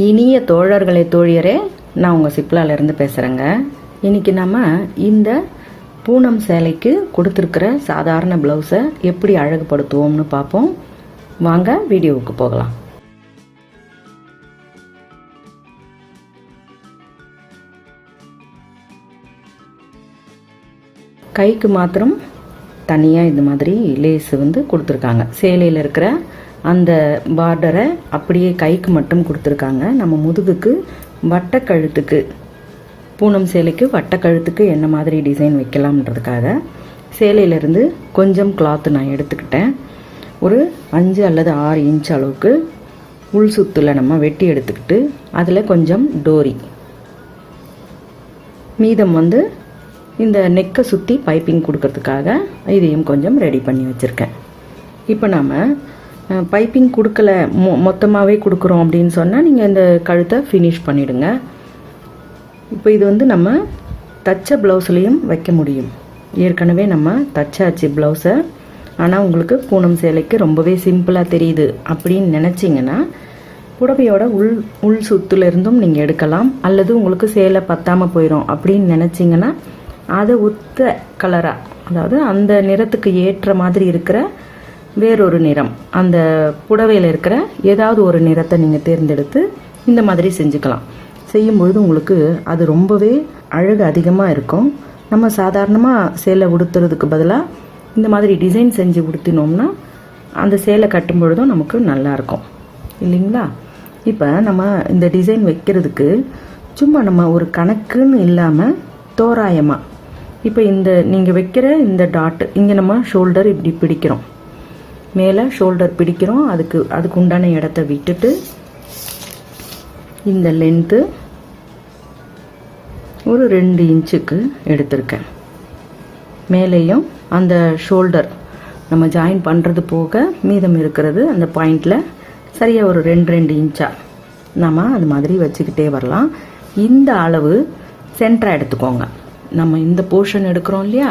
இனிய தோழர்களே தோழியரே, நான் உங்கள் சிப்லாலேருந்து பேசுகிறேங்க. இன்றைக்கி நம்ம இந்த பூனம் சேலைக்கு கொடுத்துருக்கிற சாதாரண ப்ளவுஸை எப்படி அழகுபடுத்துவோம்னு பார்ப்போம். வாங்க வீடியோவுக்கு போகலாம். கைக்கு மாத்திரம் தனியாக இந்த மாதிரி லேஸ் கொடுத்துருக்காங்க. சேலையில் இருக்கிற அந்த பார்டரை அப்படியே கைக்கு மட்டும் கொடுத்துருக்காங்க. நம்ம முதுகுக்கு வட்டக்கழுத்துக்கு, பூனம் சேலைக்கு வட்டக்கழுத்துக்கு என்ன மாதிரி டிசைன் வைக்கலாம்ன்றதுக்காக சேலையிலேருந்து கொஞ்சம் கிளாத்து நான் எடுத்துக்கிட்டேன். ஒரு 5 அல்லது 6 இன்ச் அளவுக்கு உள் சுத்தில் நம்ம வெட்டி எடுத்துக்கிட்டு அதில் கொஞ்சம் டோரி, மீதம் இந்த நெக்கை சுற்றி பைப்பிங் கொடுக்கறதுக்காக இதையும் கொஞ்சம் ரெடி பண்ணி வச்சுருக்கேன். இப்போ நாம் பைப்பிங் கொடுக்கல, மொத்தமாகவே கொடுக்குறோம் அப்படின்னு சொன்னால் நீங்கள் இந்த கழுத்தை ஃபினிஷ் பண்ணிவிடுங்க. இப்போ இது நம்ம தச்ச ப்ளவுஸ்லேயும் வைக்க முடியும். ஏற்கனவே நம்ம தச்சாச்சு ப்ளவுஸை. ஆனால் உங்களுக்கு பூனம் சேலைக்கு ரொம்பவே சிம்பிளாக தெரியுது அப்படின்னு நினச்சிங்கன்னா புடவையோட உள் சுத்துலேருந்தும் நீங்கள் எடுக்கலாம். அல்லது உங்களுக்கு சேலை பத்தாமல் போயிடும் அப்படின்னு நினச்சிங்கன்னா அதை ஒத்த கலராக, அதாவது அந்த நிறத்துக்கு ஏற்ற மாதிரி இருக்கிற வேறொரு நிறம், அந்த புடவையில் இருக்கிற ஏதாவது ஒரு நிறத்தை நீங்கள் தேர்ந்தெடுத்து இந்த மாதிரி செஞ்சுக்கலாம். செய்யும்பொழுது உங்களுக்கு அது ரொம்பவே அழகு அதிகமாக இருக்கும். நம்ம சாதாரணமாக சேலை உடுத்துறதுக்கு பதிலாக இந்த மாதிரி டிசைன் செஞ்சு உடுத்தினோம்னா அந்த சேலை கட்டும் பொழுதும் நமக்கு நல்லாயிருக்கும் இல்லைங்களா? இப்போ நம்ம இந்த டிசைன் வைக்கிறதுக்கு சும்மா நம்ம ஒரு கணக்குன்னு இல்லாமல் தோராயமாக, இப்போ நீங்கள் வைக்கிற இந்த டாட் இங்கே நம்ம ஷோல்டர் இப்படி பிடிக்கிறோம், மேலே ஷோல்டர் பிடிக்கிறோம். அதுக்கு உண்டான இடத்த விட்டுட்டு இந்த லென்த்து ஒரு 2 இன்ச்சுக்கு எடுத்திருக்கேன். மேலேயும் அந்த ஷோல்டர் நம்ம ஜாயின் பண்ணுறது போக மீதம் இருக்கிறது அந்த பாயிண்டில் சரியாக ஒரு 2 இன்ச்சாக நம்ம அது மாதிரி வச்சுக்கிட்டே வரலாம். இந்த அளவு சென்டராக எடுத்துக்கோங்க. நம்ம இந்த போர்ஷன் எடுக்கிறோம் இல்லையா,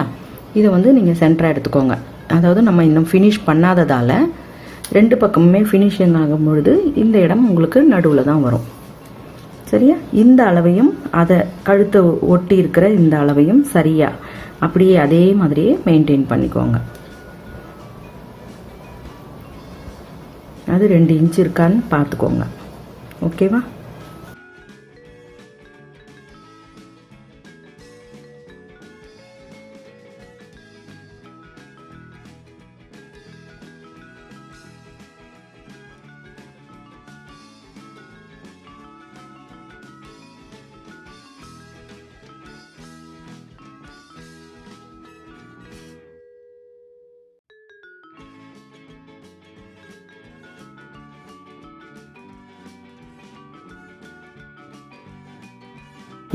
இதை நீங்கள் சென்டராக எடுத்துக்கோங்க. அதாவது நம்ம இன்னும் ஃபினிஷ் பண்ணாததால் 2 பக்கமுமே ஃபினிஷிங் ஆகும்பொழுது இந்த இடம் உங்களுக்கு நடுவில் தான் வரும். சரியா? இந்த அளவையும் அதை கழுத்தை ஒட்டி இருக்கிற இந்த அளவையும் சரியாக அப்படியே அதே மாதிரியே மெயின்டைன் பண்ணிக்கோங்க. அது 2 இன்ச் இருக்கான்னு பார்த்துக்கோங்க. ஓகேவா?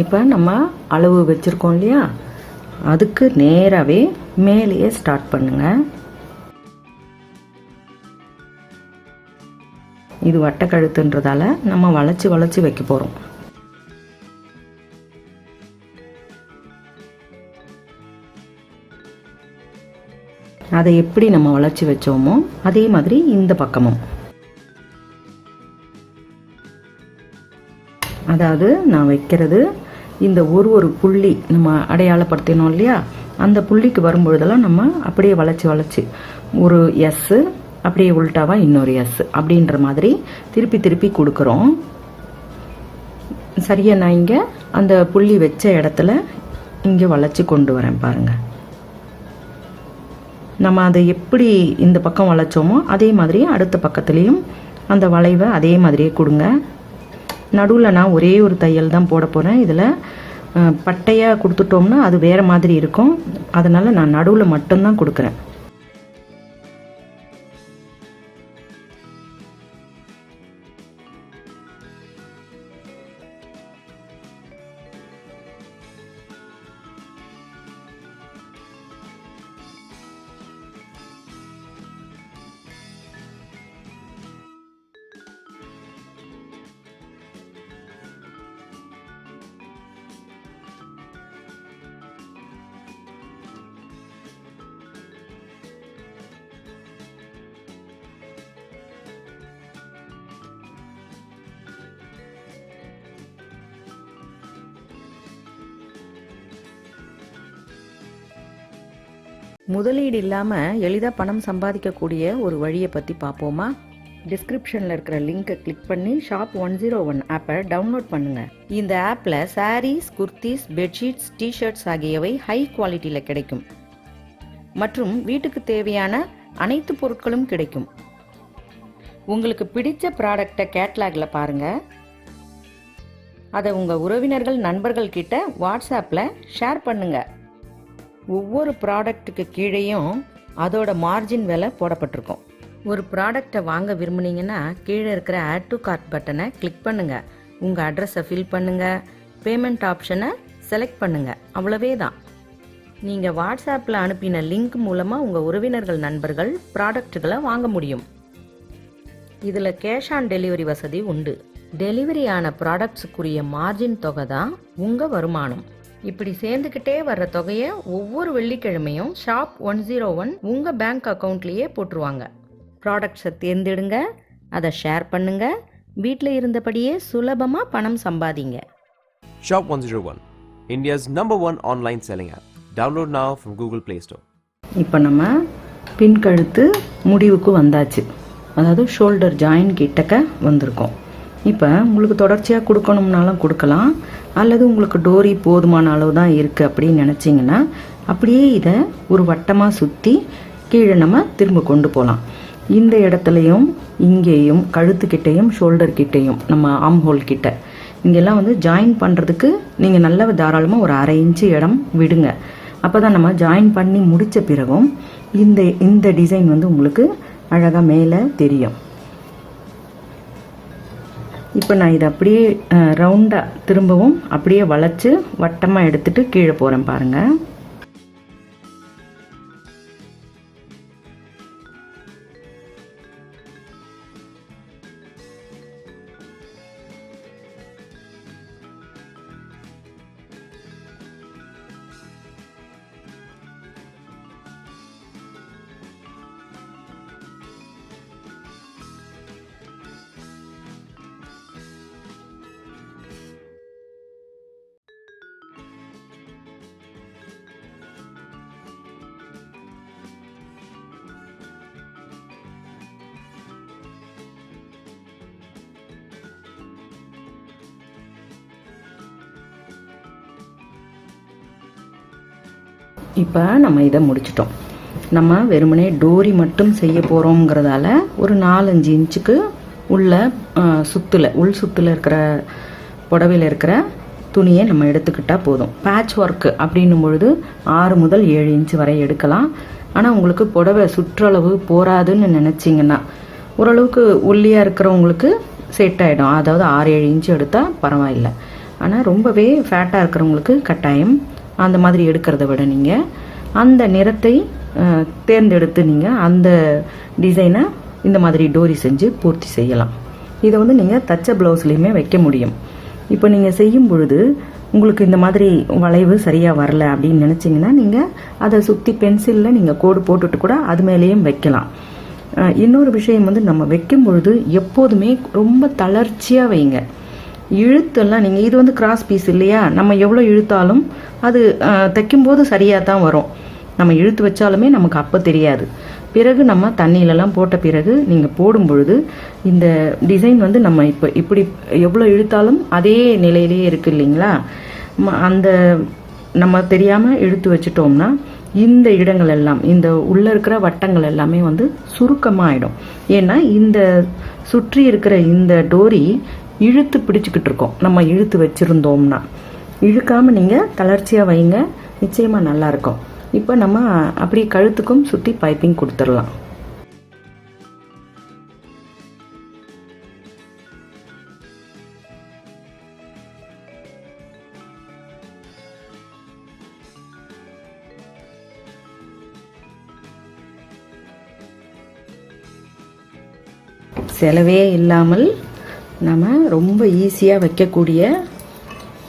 இப்போ நம்ம அளவு வச்சுருக்கோம் இல்லையா, அதுக்கு நேராகவே மேலேயே ஸ்டார்ட் பண்ணுங்க. இது வட்டக்கழுத்துன்றதால நம்ம வளைச்சி வளைச்சி வைக்க போகிறோம். அதை எப்படி நம்ம வளைச்சி வச்சோமோ அதே மாதிரி இந்த பக்கமும், அதாவது நான் வைக்கிறது இந்த ஒரு புள்ளி நம்ம அடையாளப்படுத்தினோம் இல்லையா, அந்த புள்ளிக்கு வரும்பொழுதெல்லாம் நம்ம அப்படியே வளைச்சி வளைச்சி ஒரு எஸ்ஸு, அப்படியே உள்டாவாக இன்னொரு எஸ் அப்படின்ற மாதிரி திருப்பி திருப்பி கொடுக்குறோம். சரியாக நான் இங்கே அந்த புள்ளி வச்ச இடத்துல இங்கே வளைச்சி கொண்டு வரேன் பாருங்கள். நம்ம அதை எப்படி இந்த பக்கம் வளைச்சோமோ அதே மாதிரி அடுத்த பக்கத்துலேயும் அந்த வளைவை அதே மாதிரியே கொடுங்க. நடுவில் நான் ஒரே ஒரு தையல் தான் போட போகிறேன். இதில் பட்டையாக கொடுத்துட்டோம்னா அது வேறு மாதிரி இருக்கும். அதனால் நான் நடுவில் மட்டும்தான் கொடுக்குறேன். முதலீடு இல்லாமல் எளிதாக பணம் சம்பாதிக்கக்கூடிய ஒரு வழியை பற்றி பார்ப்போமா? டிஸ்கிரிப்ஷனில் இருக்கிற லிங்கை கிளிக் பண்ணி ஷாப் 101 ஆப்பை டவுன்லோட் பண்ணுங்கள். இந்த ஆப்பில் சாரீஸ், குர்த்திஸ், பெட்ஷீட்ஸ், டிஷர்ட்ஸ் ஆகியவை ஹை குவாலிட்டியில் கிடைக்கும் மற்றும் வீட்டுக்கு தேவையான அனைத்து பொருட்களும் கிடைக்கும். உங்களுக்கு பிடிச்ச ப்ராடக்டை கேட்லாகில் பாருங்கள். அதை உங்கள் உறவினர்கள், நண்பர்கள் கிட்ட வாட்ஸ்ஆப்பில் ஷேர் பண்ணுங்கள். ஒவ்வொரு ப்ராடக்ட்டுக்கு கீழேயும் அதோட மார்ஜின் விலை போடப்பட்டிருக்கும். ஒரு ப்ராடக்டை வாங்க விரும்புனீங்கன்னா கீழே இருக்கிற ஆட் டு கார்ட் பட்டனை கிளிக் பண்ணுங்கள். உங்கள் அட்ரஸை ஃபில் பண்ணுங்கள். பேமெண்ட் ஆப்ஷனை செலக்ட் பண்ணுங்கள். அவ்வளவே தான். நீங்கள் வாட்ஸ்ஆப்பில் அனுப்பின லிங்க் மூலமாக உங்கள் உறவினர்கள், நண்பர்கள் ப்ராடக்ட்டுகளை வாங்க முடியும். இதில் கேஷ் ஆன் டெலிவரி வசதி உண்டு. டெலிவரி ஆன ப்ராடக்ட்ஸுக்குரிய மார்ஜின் தொகை தான் உங்கள் வருமானம். இப்படி சேர்ந்துக்கிட்டே வர்ற தொகையை ஒவ்வொரு வெள்ளிக்கிழமையும் ஷாப் 101 உங்கள் பேங்க் அக்கௌண்ட்லேயே போட்டுருவாங்க. ப்ராடக்ட்ஸை தேர்ந்தெடுங்க, அதை ஷேர் பண்ணுங்க, வீட்டில் இருந்தபடியே சுலபமாக பணம் சம்பாதிங்க. Shop 101, India's #1 online selling app. Download now from Google Play Store. இப்போ நம்ம பின் கழுத்து முடிவுக்கு வந்தாச்சு. அதாவது ஷோல்டர் ஜாயின் கிட்டக்க வந்திருக்கோம். இப்போ உங்களுக்கு தொடர்ச்சியாக கொடுக்கணும்னாலும் கொடுக்கலாம், அல்லது உங்களுக்கு டோரி போதுமான அளவு தான் இருக்குது அப்படின்னு நினச்சிங்கன்னா அப்படியே இதை ஒரு வட்டமாக சுற்றி கீழே நம்ம திரும்ப கொண்டு போகலாம். இந்த இடத்துலையும் இங்கேயும் கழுத்துக்கிட்டையும் ஷோல்டர் கிட்டையும் நம்ம ஆம் ஹோல் கிட்ட இங்கெல்லாம் வந்து ஜாயின் பண்ணுறதுக்கு நீங்கள் நல்ல தாராளமாக ஒரு 1/2 இன்ச்சு இடம் விடுங்க. அப்போ தான் நம்ம ஜாயின் பண்ணி முடித்த பிறகும் இந்த டிசைன் வந்து உங்களுக்கு அழகாக மேலே தெரியும். இப்போ நான் இதை அப்படியே ரவுண்டாக திரும்பவும் அப்படியே வளைச்சு வட்டமாக எடுத்துட்டு கீழே போகிறேன் பாருங்கள். இப்போ நம்ம இதை முடிச்சிட்டோம். நம்ம வெறுமனே டோரி மட்டும் செய்ய போகிறோங்கிறதால ஒரு 4-5 இன்ச்சுக்கு உள்ள உள் சுத்தில் இருக்கிற புடவையில் இருக்கிற துணியை நம்ம எடுத்துக்கிட்டால் போதும். பேட்ச் ஒர்க்கு அப்படின்னும் பொழுது 6 முதல் 7 இன்ச்சு வரை எடுக்கலாம். ஆனால் உங்களுக்கு புடவை சுற்றளவு போராதுன்னு நினச்சிங்கன்னா ஓரளவுக்கு ஒல்லியாக இருக்கிறவங்களுக்கு செட் ஆகிடும். அதாவது 6-7 இன்ச்சு எடுத்தால் பரவாயில்லை. ஆனால் ரொம்பவே ஃபேட்டாக இருக்கிறவங்களுக்கு கட்டாயம் அந்த மாதிரி எடுக்கிறத விட நீங்கள் அந்த நிறத்தை தேர்ந்தெடுத்து நீங்கள் அந்த டிசைனை இந்த மாதிரி டோரி செஞ்சு பூர்த்தி செய்யலாம். இதை வந்து நீங்கள் தச்ச ப்ளவுஸ்லேயுமே வைக்க முடியும். இப்போ நீங்கள் செய்யும் பொழுது உங்களுக்கு இந்த மாதிரி வளைவு சரியாக வரல அப்படின்னு நினச்சிங்கன்னா நீங்கள் அதை சுற்றி பென்சிலில் நீங்கள் கோடு போட்டுட்டு கூட அது மேலேயும் வைக்கலாம். இன்னொரு விஷயம் வந்து நம்ம வைக்கும் பொழுது எப்போதுமே ரொம்ப தளர்ச்சியாக வைங்க. இழுத்தெல்லாம் நீங்கள் இது வந்து கிராஸ் பீஸ் இல்லையா, நம்ம எவ்வளோ இழுத்தாலும் அது தைக்கும்போது சரியாக தான் வரும். நம்ம இழுத்து வச்சாலுமே நமக்கு அப்போ தெரியாது. பிறகு நம்ம தண்ணியிலலாம் போட்ட பிறகு நீங்கள் போடும் பொழுது இந்த டிசைன் வந்து நம்ம இப்போ இப்படி எவ்வளோ இழுத்தாலும் அதே நிலையிலேயே இருக்குது இல்லைங்களா. அந்த நம்ம தெரியாமல் இழுத்து வச்சிட்டோம்னா இந்த இடங்கள் எல்லாம், இந்த உள்ளே இருக்கிற வட்டங்கள் எல்லாமே வந்து சுருக்கமாக ஆகிடும். ஏன்னா இந்த சுற்றி இருக்கிற இந்த டோரி இழுத்து பிடிச்சிக்கிட்டு இருக்கோம். நம்ம இழுத்து வச்சுருந்தோம்னா இழுக்காமல் நீங்கள் தளர்ச்சியாக வைங்க, நிச்சயமாக நல்லாயிருக்கும். இப்போ நம்ம அப்படியே கழுத்துக்கும் சுற்றி பைப்பிங் கொடுத்துடலாம். செலவே இல்லாமல் நம்ம ரொம்ப ஈஸியாக வைக்கக்கூடிய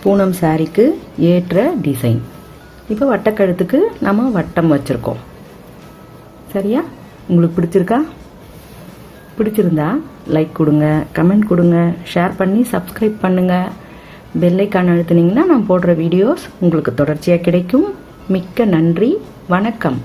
பூனம் சாரிக்கு ஏற்ற டிசைன். இப்போ வட்டக்கழுத்துக்கு நம்ம வட்டம் வச்சுருக்கோம். சரியா? உங்களுக்கு பிடிச்சிருக்கா? பிடிச்சிருந்தா லைக் கொடுங்க, கமெண்ட் கொடுங்க, ஷேர் பண்ணி சப்ஸ்கிரைப் பண்ணுங்கள். பெல் ஐக்கான் அழுத்துனீங்கன்னா நான் போடுற வீடியோஸ் உங்களுக்கு தொடர்ச்சியாக கிடைக்கும். மிக்க நன்றி. வணக்கம்.